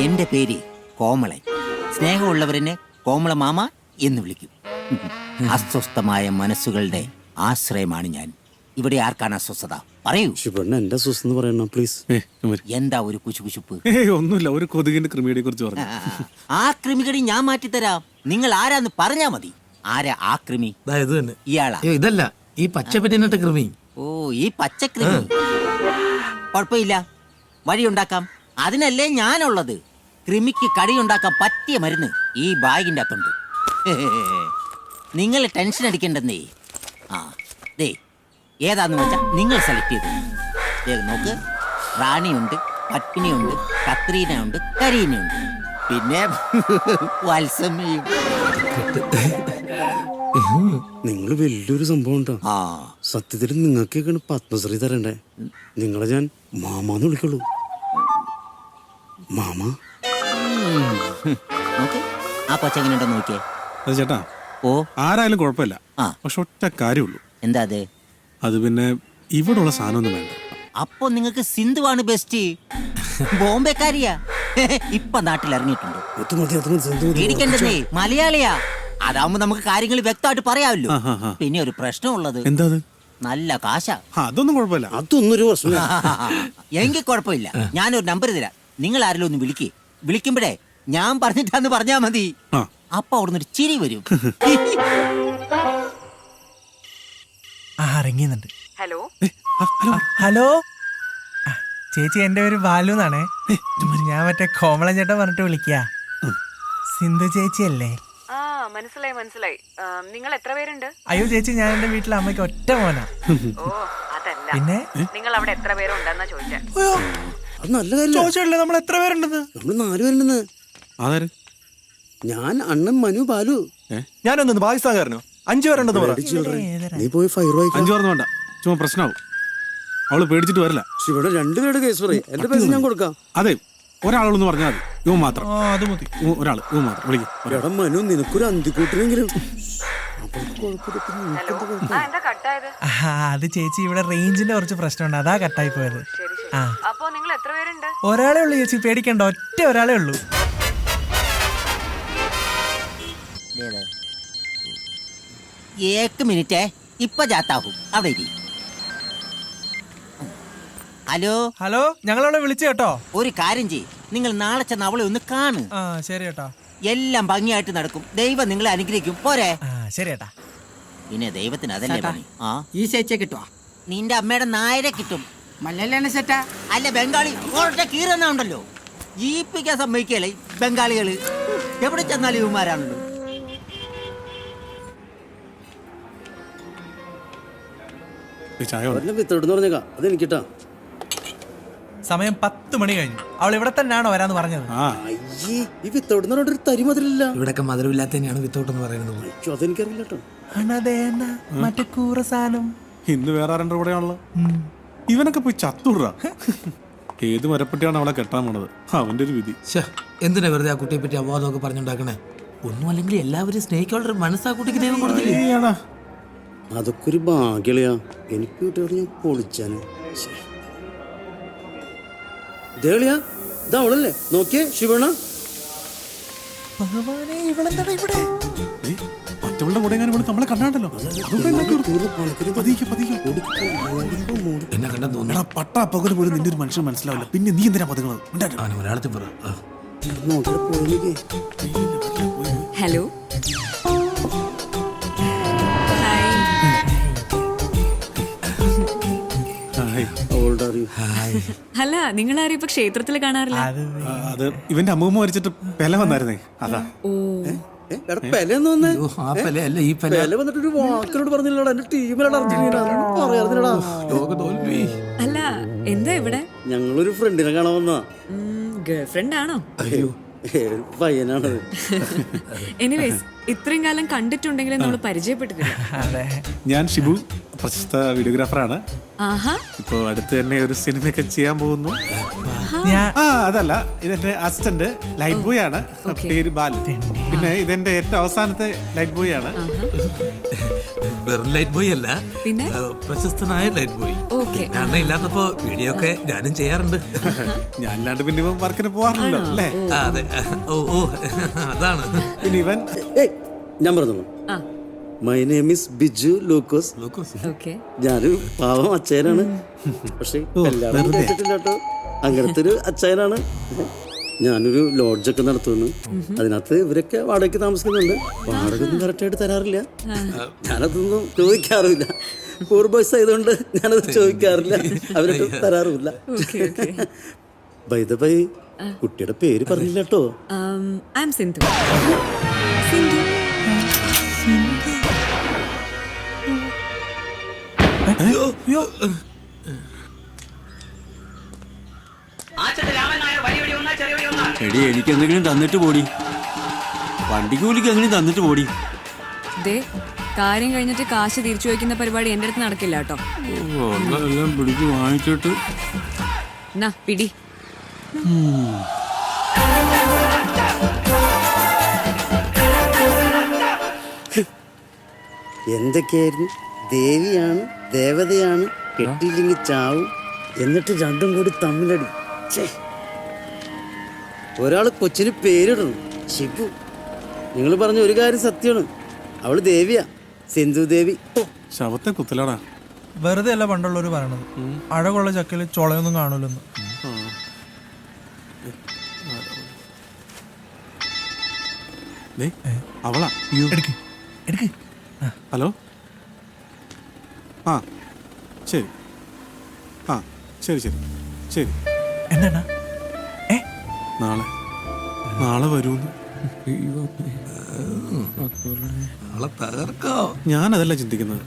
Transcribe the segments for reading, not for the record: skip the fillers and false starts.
എന്റെ പേര് കോമളൻ. സ്നേഹമുള്ളവരെന്നെ കോമള മാമ എന്ന് വിളിക്കും. അസ്വസ്ഥമായ മനസ്സുകളുടെ ആശ്രയമാണ് ഞാൻ. ഇവിടെ ആർക്കാണ് അസ്വസ്ഥത? പറയൂ. എന്റെ അസ്വസ്ഥ പറയണം പ്ലീസ്. എന്താ ഒരു കുശുകുശുപ്പ്? ഒന്നുമില്ല, ഒരു കൊതുകിന്റെ ക്രിമിയെ കുറിച്ച് പറഞ്ഞു. ആ ക്രിമികടി ഞാൻ മാറ്റിത്തരാം. നിങ്ങൾ ആരാന്ന് പറഞ്ഞാ മതി. ആരാ ആ ക്രിമി? ഇത് തന്നെ. ഇയാളാ? ഇതല്ല, ഈ പച്ചപ്പറ്റിനിട്ട കൃമി. ഓ, ഈ പച്ചക്രിമി. കുഴപ്പമില്ല, വഴിയുണ്ടാക്കാം. അതിനല്ലേ ഞാനുള്ളത്. കൃമിക്ക് കടിയുണ്ടാക്കാൻ പറ്റിയ മരുന്ന് ഈ ബാഗിൻ്റെ അകത്തുണ്ട്. നിങ്ങൾ ടെൻഷൻ അടിക്കണ്ടെന്നേ. ആ ദേ, ഏതാന്ന് വെച്ചാൽ നിങ്ങൾ സെലക്ട് ചെയ്തു. നോക്ക്, റാണിയുണ്ട്, പത്മിനിയുണ്ട്, കത്രീനയുണ്ട്, കരീനയുണ്ട്, പിന്നെ വത്സമ്മയും. നിങ്ങൾ വലിയൊരു സംഭവം ഉണ്ടോ? ആ, സത്യത്തിൽ നിങ്ങൾക്കൊക്കെയാണ് പത്മശ്രീ തരണ്ടേ. നിങ്ങളെ ഞാൻ മാമാന്ന് വിളിക്കുള്ളൂ. മാമ. നോക്ക്, ആ കൊച്ചെങ്ങനെയുണ്ടോ നോക്കിയേ. അത് ചേട്ടാ, ഓ, ആരായാലും കുഴപ്പമില്ല. ആ. പക്ഷെ ഒറ്റ കാര്യമുള്ളൂ. എന്താ അത്? അത് പിന്നെ ഇവിടെയുള്ള സാധനമൊന്നും വേണ്ട. അപ്പൊ നിങ്ങൾക്ക് സിന്ധുവാണ് ബെസ്റ്റ്. ബോംബെക്കാരിയാ. ഇപ്പൊ നാട്ടിൽ ഇറങ്ങിയിട്ടുണ്ട്. പേടിക്കണ്ടെന്നേ, മലയാളിയാ. അതാവുമ്പോ നമുക്ക് കാര്യങ്ങൾ വ്യക്തമായിട്ട് പറയാമല്ലോ. പിന്നെ ഒരു പ്രശ്നമുള്ളത്. എന്താ? നല്ല കാശാ. അതൊന്നും കുഴപ്പമില്ല. അതൊന്നും ഒരു പ്രശ്നമില്ല. എങ്കിൽ കുഴപ്പമില്ല. ഞാനൊരു നമ്പർ തരാം. നിങ്ങൾ ആരെങ്കിലും ഒന്ന് വിളിക്കേ. വിളിക്കുമ്പോഴേ ഞാൻ പറഞ്ഞിട്ടാന്ന് പറഞ്ഞാ മതി. അപ്പൊ അവിടുന്ന് ഒരു ചിരി വരും. ഇറങ്ങിയുന്നുണ്ട്. ഹലോ ഹലോ ചേച്ചി, എന്റെ പേര് ബാലു എന്നാണേ. ഞാൻ മറ്റേ കോമളൻ ചേട്ടൻ പറഞ്ഞിട്ട് വിളിക്കാ. സിന്ധു ചേച്ചി അല്ലേ? ആ, മനസ്സിലായി. നിങ്ങൾ എത്ര പേരുണ്ട്? അയ്യോ ചേച്ചി, ഞാൻ എന്റെ വീട്ടിലെ അമ്മയ്ക്ക് ഒറ്റ മോനാ. ഓ, അതല്ല. പിന്നെ നിങ്ങൾ അവിടെ എത്ര പേരുണ്ടെന്നാ ചോദിച്ചേ. അത് നല്ല കാര്യം. ചോദിച്ചല്ലേ നമ്മൾ എത്ര പേരുണ്ടെന്ന്? നമ്മള് 4 പേരുണ്ടെന്ന്. ആര്? ഞാൻ, അണ്ണൻ, മനു, ബാലു. ഞാനൊന്ന് പാകിസ്ഥാൻകാരനോ? 5 പേരുണ്ടെന്ന് പറ. നീ പോയി ഫയർ വായിക്കാം. 5 പേർന്ന് വേണ്ട, ചുമ്മാ പ്രശ്നമാവും. അവള് പേടിച്ചിട്ട് വരില്ല. ഇവിടെ 2 പേരുടെ കേസ് പറയും. എന്റെ പൈസ ഞാൻ കൊടുക്കാം. അതെ, ഒരാളൊന്ന് പറഞ്ഞാൽ മതി. ഇവൻ മാത്രം. അത് മതി. ഒരാൾ, ഇവൻ മാത്രം വിളിക്കും. എടാ മനു, നിനക്കൊരു അന്തിക്കൂട്ടിനെങ്കിലും. എന്താ കട്ടായത്? അത് ചേച്ചി, ഇവിടെ റേഞ്ചിന്റെ കുറച്ച് പ്രശ്നമുണ്ട്, അതാ കട്ടായി പോയത്. ശരി. ആ, അപ്പോ നിങ്ങൾ എത്ര പേരുണ്ട്? ഒരാളേ ഉള്ളൂ ചേച്ചി, പേടിക്കണ്ട. ഒറ്റ ഒരാളേ ഉള്ളൂ. ഏക്ക് മിനിറ്റേ, ഇപ്പൊ ജാത്താഹു. അവിടെ ഇരി. ഹലോ ഹലോ, ഞങ്ങളവിടെ വിളിച്ചു കേട്ടോ. ഒരു കാര്യം ചെയ്യ്, നിങ്ങൾ നാളെ ചെന്ന് അവളെ ഒന്ന് കാണ്. ആ ശരി കേട്ടോ. എല്ലാം ഭംഗിയായിട്ട് നടക്കും. ദൈവം നിങ്ങളെ അനുഗ്രഹിക്കും. പോരെ? ആ ശരി ചേട്ടാ. പിന്നെ ദൈവത്തിന് അതല്ലേ പണി. ആ, ഈ ചേച്ചിയെ കിട്ടുവാ? നിന്റെ അമ്മയുടെ നായരെ കിട്ടും. മലയാളിയാണ് ചേട്ടാ. അല്ല, ബംഗാളി കീറുന്നുണ്ടല്ലോ. ജീവിപ്പിക്കാൻ സമ്മതിക്കല്ലേ ബംഗാളികള്. എവിടെ ചെന്നാലും ഇവന്മാരാണല്ലോ. ചായ വേണം. ഒരെണ്ണം വിത്തോട്ടെന്ന് പറഞ്ഞേക്കാം. അത് എനിക്കിട്ടാ. സമയം 10 മണി കഴിഞ്ഞു. അവൾ ഇവിടെ തന്നെയാണോ വരാന്ന് പറഞ്ഞത്? ആ, അയ്യേ, ഈ വിത്തോട്ടെന്ന് പറഞ്ഞൊരു തരി മധുരില്ല. ഇവിടൊക്കെ മധുരമില്ലാത്ത തന്നെയാണ് വിത്തോട്ടെന്ന് പറയുന്നത്. അയ്യോ, അതെനിക്കറിയില്ല കേട്ടോ. മറ്റേ കൂറ സാധനം. ഇന്ന് വേറെ ആരുടെ കൂടെയാണല്ലോ. ഇവനൊക്കെ പോയി ചത്തുടാ. ഏത് മരപ്പെട്ടിയാണ് അവളെ കെട്ടാൻ പോണത്? അവന്റെ ഒരു വിധി. എന്തിനാ വെറുതെ ആ കുട്ടിയെ പറ്റി അവാദമൊക്കെ പറഞ്ഞുണ്ടാക്കണേ? ഒന്നും അല്ലെങ്കിൽ എല്ലാവരും സ്നേഹിക്കാനുള്ള ഒരു മനസ്സാ കുട്ടിക്ക് ദൈവം കൊടുത്തില്ലേ? അതൊക്കെ ഒരു ഭാഗ്യളയാ. എനിക്ക് കിട്ടിയോട് ഞാൻ പൊളിച്ചാന്. ദേളിയാ, ഇതാ അവളല്ലേ? നോക്കിയേ, ശിവണ. ഭഗവാനെ, ഇവളെന്താണ് ഇവിടെ? മറ്റവളുടെ കൂടെ നമ്മളെ കണ്ടാണ്ടല്ലോ. എന്നെ കണ്ടാ തോന്നുന്നു. പട്ടാ പകല് പോലും നിന്റെ ഒരു മനുഷ്യൻ മനസ്സിലാവില്ല. പിന്നെ നീ എന്തിനാ പതുങ്ങുന്നത്? മലയാളത്തിൽ പറ. ഹലോ. അല്ല, നിങ്ങൾ ആരും ഇപ്പൊ ക്ഷേത്രത്തിൽ കാണാറില്ല? അത് ഇവന്റെ അമ്മൂമ്മ മരിച്ചിട്ട് പെല വന്നായിരുന്നേ, അതാ. ഓ, ആ പെല അല്ല, ഈ പെല. വന്നിട്ടൊരു വാക്കിനോട് പറഞ്ഞില്ലടാ. എന്റെ ടീമിലാണ് അർജന്റീന. പറയാറില്ലടാ. ലോക തോൽവി. അല്ല, എന്താ ഇവിടെ? ഞങ്ങളൊരു ഫ്രണ്ടിനെ കാണാൻ വന്നാ. ഗേൾഫ്രണ്ട് ആണോ? അയ്യോ, പയ്യനാണത്. എനിവേസ്, ഇത്രയും കാലം കണ്ടിട്ടുണ്ടെങ്കിലും നമ്മൾ പരിചയപ്പെട്ടിട്ടില്ല. ഞാൻ ഷിബു, പ്രശസ്ത വീഡിയോഗ്രാഫറാണ്. ആഹാ, ഇപ്പൊ അടുത്ത് തന്നെ ഒരു സിനിമയൊക്കെ ചെയ്യാൻ പോകുന്നു. ഞാൻ ആ അതല്ല, ഇതെന്റെ അസിസ്റ്റന്റ് ലൈറ്റ് ബോയ് ആണ്, പേര് ബാലു. പിന്നെ ഇതെന്റെ ഏറ്റവും അവസാനത്തെ ലൈറ്റ് ബോയ് ആണ്. വെറും ലൈറ്റ് ബോയ് അല്ല, പിന്നെ? പ്രശസ്തനായ ലൈറ്റ് ബോയ്. Okay. അണ്ണ ഇല്ലാത്തപ്പോ വീഡിയോ ഒക്കെ ഞാനും ചെയ്യാറുണ്ട്. ഞാനില്ലാണ്ട് പിന്നെ ഇവൻ വർക്കിന് പോവാറില്ലല്ലോ അല്ലേ? ആ, അതെ. ഓ അതാണ്. പിന്നെ ഇവൻ ഞാൻ പറഞ്ഞു, my name is Biju Lukose. Okay. ഞാനൊരു പാവം അച്ഛനാണ്. പക്ഷെ എല്ലാവരും കേട്ടിട്ടില്ല കേട്ടോ, അങ്ങനത്തെ ഒരു അച്ഛനാണ്. ഞാനൊരു ലോഡ്ജൊക്കെ നടത്തുന്നു. അതിനകത്ത് ഇവരൊക്കെ വാടകയ്ക്ക് താമസിക്കുന്നുണ്ട്. വാടക ഒന്നും കറക്റ്റായിട്ട് തരാറില്ല. ഞാനതൊന്നും ചോദിക്കാറില്ല. പൂർ ബോയ്സ് ആയതുകൊണ്ട് ഞാനത് ചോദിക്കാറില്ല. അവരൊക്കെ തരാറുമില്ല. ബൈ ദ ബൈ, കുട്ടിയുടെ പേര് പറഞ്ഞില്ല കേട്ടോ. I am Sindhu. സിന്ധു. എടി എനിക്ക് എന്തെങ്കിലും തന്നിട്ട് പോടി, വണ്ടി കൂലിക്ക് എങ്ങനെ തന്നിട്ട് പോടി. ദേ, കാര്യം കഴിഞ്ഞിട്ട് കാശ് തിരിച്ചു വയ്ക്കുന്ന പരിപാടി എന്റെ അടുത്ത് നടക്കില്ല കേട്ടോ. എല്ലാം പിടിച്ച് വാങ്ങിച്ചിട്ട് എന്നാ പിടി. എന്തൊക്കെയായിരുന്നു? ദേവിയാണ്, ദേവതയാണ്, കെട്ടിയില്ലെങ്കിൽ ചാവും, എന്നിട്ട് രണ്ടും കൂടി തമ്മിലടി. ഒരാൾ കൊച്ചിന് പേരിടണം, ഷിബു. നിങ്ങൾ പറഞ്ഞ ഒരു കാര്യം സത്യമാണ്, അവള് ദേവിയാ, സിന്ധു ദേവി. ശവത്തെ കുത്തലാടാ. വെറുതെ അല്ല പണ്ടുള്ളവർ പറയണത്, അഴകുള്ള ചക്കയിൽ ചുളയൊന്നും കാണൂലെന്ന്. അവളാ. എടുക്ക് എടുക്ക്. ഹലോ. ആ ശരി, ആ ശരി ശരി ശരി. എന്താണ്? നാളെ വരൂന്ന്. നാളെ തകർക്കോ. ഞാനതല്ല ചിന്തിക്കുന്നത്,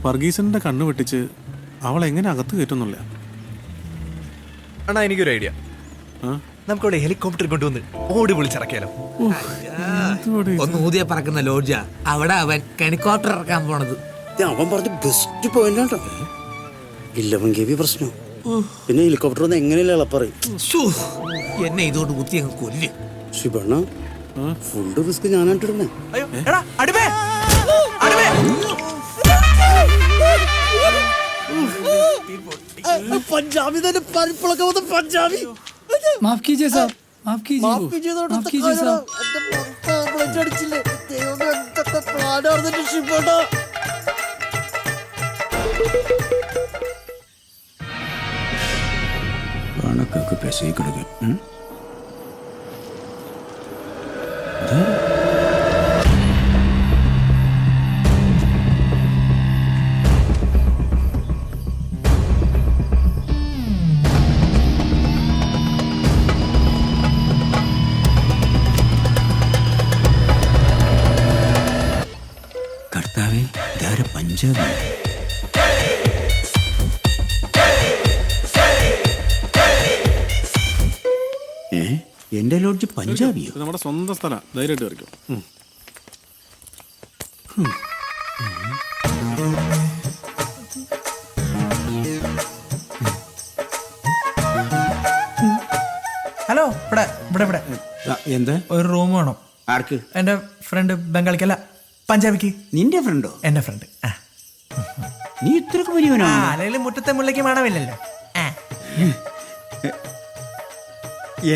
വർഗീസന്റെ കണ്ണ് വെട്ടിച്ച് അവൾ എങ്ങനെ അകത്ത് കയറ്റുന്നില്ല. അണ്ണാ എനിക്കൊരു ഐഡിയ. നമുക്കവിടെ ഹെലികോപ്റ്റർ കൊണ്ടുവന്ന് ഓടി വിളിച്ചിറക്കിയാലോ? ഒന്ന് ഊതിയ പറക്കുന്ന ലോഡ്ജാ, അവിടെ അവൻ ഹെലികോപ്റ്റർ ഇറക്കാൻ പോണത്. അവൻ പറഞ്ഞ ബെസ്റ്റ് പോയിന്റ് ആട്ടോ. ഇല്ലവൻ കേവി പ്രശ്നം. പിന്നെ ഹെലികോപ്റ്റർ ഒന്ന് എങ്ങനെയല്ല ഇളപ്പറയും. എന്നെ ഇതോട് കുത്തി അങ്ങ് കൊല്ല്. ശിവണ്ണ, ഫുഡ് റിസ്ക് ഞാനായിട്ടിരുന്നേ. അയ്യോ, എടാ, അടിമേ, അടിമേ. പഞ്ചാബി തന്നെ പരിപ്പിളൊക്കെ വന്ന് പഞ്ചാബി. माफ कीजिए साहब, माफ कीजिए, മാഫ് ചെയ്തോട്ടെ, माफ कीजिए साहब. എന്റെ പുറത്ത് ആംബുലൻസ് അടിച്ചില്ലേ? ദൈവമേ, എന്തൊക്കെ പാടാർന്നിട്ട് ശിവണ്ണ. കണക്കൊക്കെ പെസി കൊടുക്കും. കർത്താവേ, ഇതാരെ പഞ്ചാബ്. എന്റെ ലോഡ്ജ് പഞ്ചാബിയോ? ഇത് നമ്മുടെ സ്വന്തം സ്ഥലം, ധൈര്യമായിട്ട് വരയ്ക്കും. ഹലോ, ഇവിടെ ഇവിടെ ഇവിടെ എന്താ? ഒരു റൂം വേണം. ആർക്ക്? എന്റെ ഫ്രണ്ട് ബംഗാളിക്കല്ല, പഞ്ചാബിക്ക്. നിന്റെ ഫ്രണ്ടോ? എന്റെ ഫ്രണ്ട്. നീ ഇത്രക്ക് വലിയവനാ? അല്ലെങ്കിൽ മുറ്റത്തെ മുല്ലയ്ക്ക് മണമില്ലല്ലോ.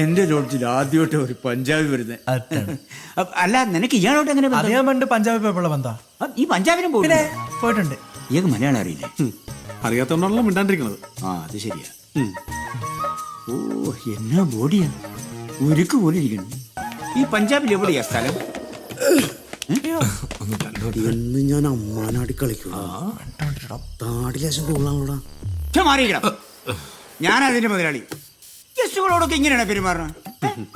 എന്റെ ലോഡ്ജിൽ ആദ്യമായിട്ട് ഒരു പഞ്ചാബി വരുന്നത്. അതാണ്. അല്ല, നിനക്ക് ഇയാളോട്ട് എങ്ങനെ ബന്ധം? അത് ഞാൻ പണ്ട് പഞ്ചാബി പോയപ്പോഴുള്ള ബന്ധാ. ഈ പഞ്ചാബിനും പിന്നെ പോയി? പോയിട്ടുണ്ട്. ഇയാൾക്ക് മലയാളം അറിയില്ലേ? അറിയാത്തോണ്ടാണല്ലോ മിണ്ടാണ്ടിരിക്കുന്നത്. ആ, അത് ശരിയാ. ഓ, എന്നാ ബോഡിയാ, ഉരുക്ക് പോലെ ഇരിക്കുന്നു. ഈ പഞ്ചാബിൽ എവിടെയാ സ്ഥലം? എന്ന് ഞാൻ അമ്മാനാടി കളിക്കണം. താടിലേശം കൂടുതലാണോടാ. മാറിയിക്കണം. ഞാൻ അതിന്റെ മുതലാളി. ഗസ്റ്റുകളോടൊക്കെ ഇങ്ങനെയാണ് പെരുമാറണം.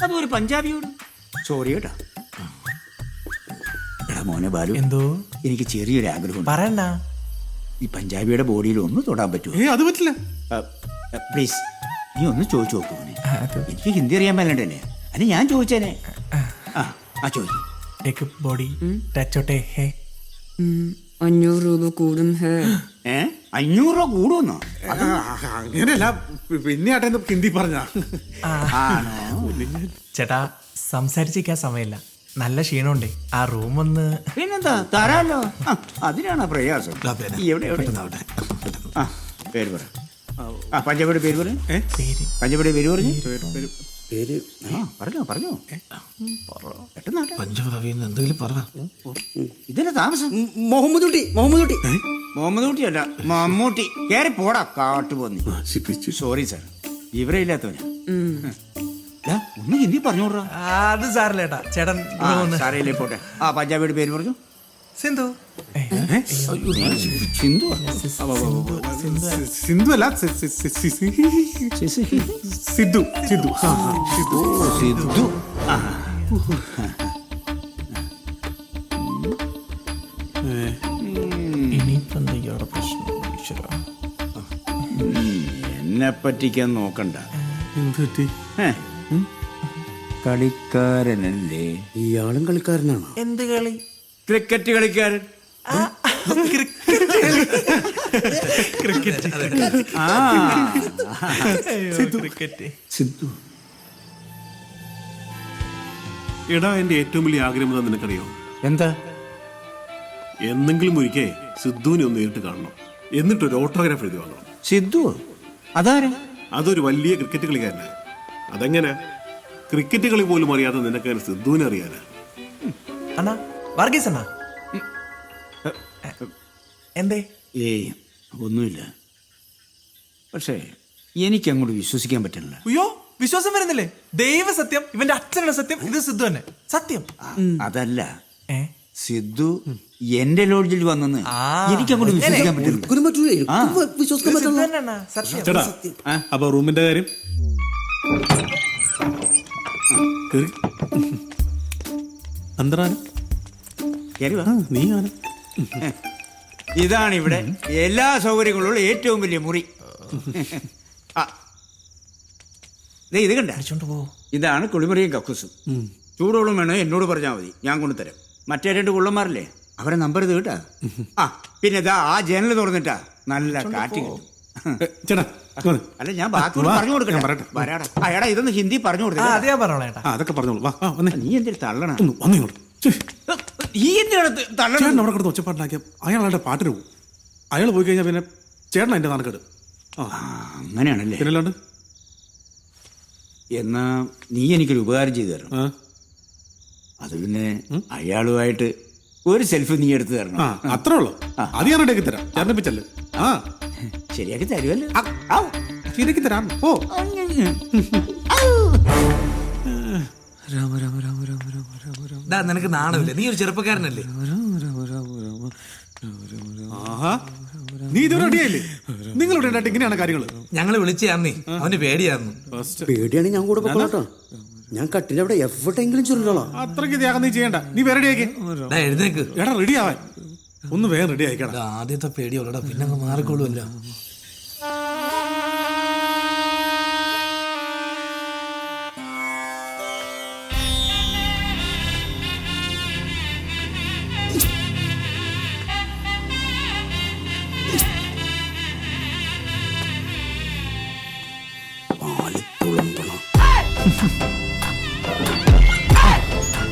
അതും ഒരു പഞ്ചാബിയോട്. സോറി കേട്ടാ. എടാ മോനെ ബാലു, എന്തോ എനിക്ക് ചെറിയൊരു ആഗ്രഹം. പറയണ്ട. ഈ പഞ്ചാബിയുടെ ബോഡിയിൽ ഒന്ന് തൊടാൻ പറ്റുമോ? അത് പറ്റില്ല. പ്ലീസ്, നീ ഒന്ന് ചോദിച്ചു നോക്കൂ. എനിക്ക് ഹിന്ദി അറിയാൻ മേലണ്ട തന്നെ. അല്ല, ഞാൻ ചോദിച്ചേനെ. ആ ചോദിക്കും. ബോഡി ടച്ച് ഹേ 500 രൂപ കൂടും. 500 രൂപ കൂടുമെന്നോ? അങ്ങനെയല്ല, പിന്നെ ആട്ടെ ഹിന്ദി പറഞ്ഞ. ചേട്ടാ സംസാരിച്ചിരിക്കാൻ സമയമില്ല, നല്ല ക്ഷീണമുണ്ട്. ആ റൂം ഒന്ന്. പിന്നെന്താ, തരാലോ. അതിനാണ് പ്രയാസം. എവിടെ ആ പേര് പറ. പഞ്ചാബിയുടെ പേര് പറ. പഞ്ചാബിയുടെ പേര് പറഞ്ഞു. പേര് പറഞ്ഞോ. പെട്ടെന്നാട്ടെ. പഞ്ചഭാവി എന്തെങ്കിലും പറ. ഇതിന്റെ താമസം മുഹമ്മദ് കുട്ടി. മുഹമ്മദ് കുട്ടിയല്ല, മമ്മൂട്ടി. കയറി പോടാ കാട്ടുപോന്നി. സോറി സാർ, ഇവരെ ഇല്ലാത്തവനാ. ഒന്ന് ഹിന്ദി പറഞ്ഞോടാ. അത് സാറില്ല ചേട്ടാ, ചേട്ടൻ സാറയില്ലേ പോട്ടെ. പഞ്ചാബിയുടെ പേര് പറഞ്ഞു. സിന്ധു. സിന്ധു സിന്ധു അല്ല, സിദ്ധു. സിദ്ധു. എന്നെ പറ്റിക്കാൻ നോക്കണ്ട. എന്ത് പറ്റി? കളിക്കാരനല്ലേ ഇയാളും കളിക്കാരനാണ്. എന്ത് കളി? ക്രിക്കറ്റ് കളിക്കാരൻ. സിദ്ധു. എടാ, എന്റെ ഏറ്റവും വലിയ ആഗ്രഹം എന്താ നിനക്കറിയോ? എന്താ? എന്തെങ്കിലും ഒരിക്കൽ സിദ്ധുവിനെ ഒന്ന് നേരിട്ട് കാണണം, എന്നിട്ട് ഒരു ഓട്ടോഗ്രാഫ് എഴുതി വാങ്ങണം. സിദ്ധു അതാരാ? അതൊരു വലിയ ക്രിക്കറ്റ് കളിക്കാരനാണ്. അതെങ്ങനെ ക്രിക്കറ്റ് കളി പോലും അറിയാതെ നിനക്ക് സിദ്ധുവിനെ അറിയാനാ? അണ്ണാ, വർഗീസ് അണ്ണാ, എന്തേ? ഏയ് ഒന്നുമില്ല. പക്ഷേ എനിക്ക് അങ്ങോട്ട് വിശ്വസിക്കാൻ പറ്റില്ല. അയ്യോ, വിശ്വാസം വരുന്നില്ലേ? ദൈവ സത്യം, ഇവന്റെ അച്ഛനുള്ള സത്യം, ഇത് സിദ്ധു തന്നെ സത്യം. അതല്ല, സിദ്ധു എന്റെ ലോഡ്ജിൽ വന്നെന്ന് എനിക്ക് അങ്ങോട്ട് വിശ്വസിക്കാൻ പറ്റില്ല. ചേട്ടാ, അപ്പൊ റൂമിന്റെ കാര്യം നീ ഇതാണ് ഇവിടെ എല്ലാ സൗകര്യങ്ങളുള്ള ഏറ്റവും വലിയ മുറി. ഇത് കണ്ട, ഇതാണ് കുളിമുറിയും കക്കൂസും. ചൂടുവെള്ളം വേണോ എന്നോട് പറഞ്ഞാൽ മതി, ഞാൻ കൊണ്ടുതരാം. മറ്റേ 2 കുള്ളന്മാരല്ലേ, അവരെ നമ്പർ ഇത് കേട്ടാ. പിന്നെ ഇതാ ആ ജനൽ തുറന്നിട്ടാ നല്ല കാറ്റ് കിട്ടും. അല്ല, ഞാൻ ബാക്കി പറഞ്ഞു കൊടുക്കട്ടെ. അയാടാ, ഇതൊന്ന് ഹിന്ദി പറഞ്ഞു കൊടുത്തേ. അതൊക്കെ പറഞ്ഞോളൂ. നീ എന്തൊരു തള്ളണ. അവിടെ കിടന്ന് ഒച്ചപ്പാട്ടുണ്ടാക്കിയ അയാളുടെ പാട്ടിന് പോകും. അയാൾ പോയി കഴിഞ്ഞാൽ പിന്നെ ചേട്ടൻ എന്റെ നാണക്കേട്. അങ്ങനെയാണല്ലേ? പിന്നല്ലാണ്ട്. എന്നാ നീ എനിക്കൊരു ഉപകാരം ചെയ്തു തരണം. അത് പിന്നെ അയാളുമായിട്ട് ഒരു സെൽഫി നീ എടുത്തു തരണം. അത്രേ ഉള്ളൂ. അത് ഞാൻ ഇടയ്ക്ക് തരാം. ചേട്ടനിപ്പിച്ചല്ലേ? ശരിയാക്കി തരുമല്ലോ. ശരിയാക്കി തരാം. ഓ, നിനക്ക് നാണമില്ല? നീ ഒരു ചെറുപ്പക്കാരനല്ലേ? നീ ഇത് റെഡിയായില്ലേ? നിങ്ങളുടെ ഇങ്ങനെയാണ് കാര്യങ്ങൾ. ഞങ്ങള് വിളിച്ചാന്നേ, അവന് പേടിയായിരുന്നു. പേടിയാണ്, ഞാൻ കൂടെ പൊക്കോളാട്ടോ. ഞാൻ കട്ടിൽ അവിടെ എവിടെയെങ്കിലും ചുരുളോളാം. അത്രയ്ക്ക് ത്യാഗം നീ ചെയ്യണ്ട. നീ വേറെ റെഡിയാക്കി. എഴുന്നേക്ക്. എടാ, റെഡി ആവാൻ ഒന്ന് വേഗം റെഡി ആയിക്കണം. ആദ്യത്തെ പേടിയുള്ളടാ, പിന്നെ അങ്ങ് മാറിക്കോളൂല്ലോ.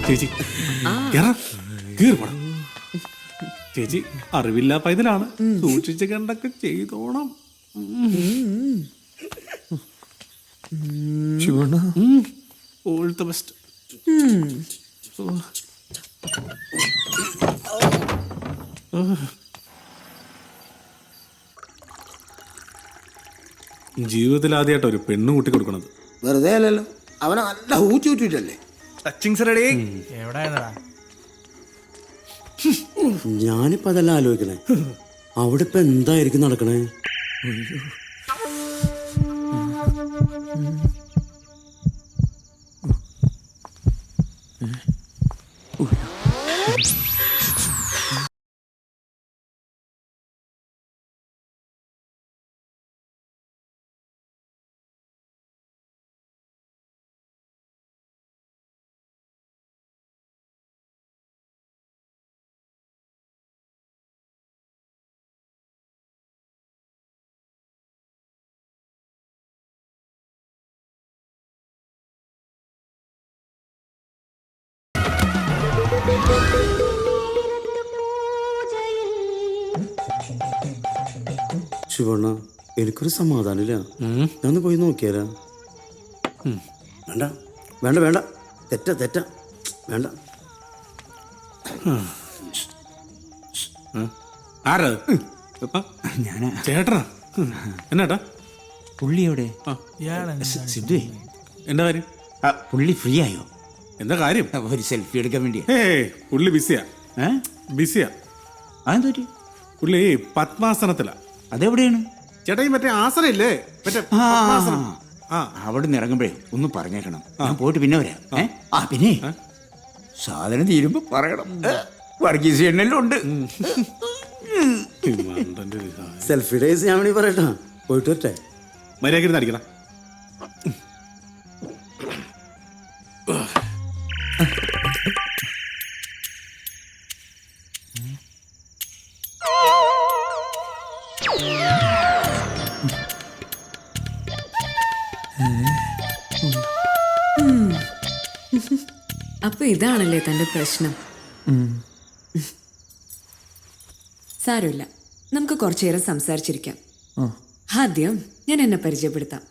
ചേച്ചി കീറിപ്പണം. ചേച്ചി അറിവില്ല പൈതലാണ്, സൂക്ഷിച്ച് കണ്ടൊക്കെ ചെയ്തോണം. All the best. ജീവിതത്തിൽ ആദ്യമായിട്ട് ഒരു പെണ്ണ് കൂട്ടി കൊടുക്കണത്. വെറുതെ അല്ലല്ലോ, അവനെ നല്ല ഊറ്റി ഊറ്റിട്ടല്ലേ. ഞാനിപ്പോ അതെല്ലാം ആലോചിക്കണേ. അവിടെ ഇപ്പൊ എന്തായിരിക്കും നടക്കണേ? ശിവണ്ണ എനിക്കൊരു സമാധാനമില്ല. ഞാനൊന്ന് പോയി നോക്കിയാലാ? വേണ്ട വേണ്ട വേണ്ട, തെറ്റ വേണ്ട. ആരാ ഞാനാ. ചേട്ടനാ? എന്നാട്ടാ? പുള്ളി എവിടെ? സിദ്ധു, എന്താ കാര്യം? പുള്ളി ഫ്രീ ആയോ? എന്താ കാര്യം? ഒരു സെൽഫി എടുക്കാൻ വേണ്ടിയാ. പുള്ളി ബിസിയാ. ബിസിയാ. അതെന്തോറ്റി? പുള്ളി പത്മാസനത്തിലാ. അതെവിടെയാണ്? ചേട്ടാ ഈ മറ്റേ ആസനം ഇല്ലേ, മറ്റേ പത്മാസനം. അവിടെ നിന്ന് ഇറങ്ങുമ്പോഴേ ഒന്ന് പറഞ്ഞേക്കണം. ഞാൻ പോയിട്ട് പിന്നെ വരാം. പിന്നെ സാധനം തീരുമ്പോ പറയണം. വർഗീസ് എണ്ണെല്ലാം ഉണ്ട്. സെൽഫി ഡേയ്സ് ഞാൻ വേണ്ടി പറയട്ടാ. പോയിട്ട് വരട്ടെ. മര്യാദ അടിക്കണം. അപ്പൊ ഇതാണല്ലേ തന്റെ പ്രശ്നം. സാരമില്ല, നമുക്ക് കുറച്ചു നേരം സംസാരിച്ചിരിക്കാം. ആദ്യം ഞാൻ എന്നെ പരിചയപ്പെടുത്താം.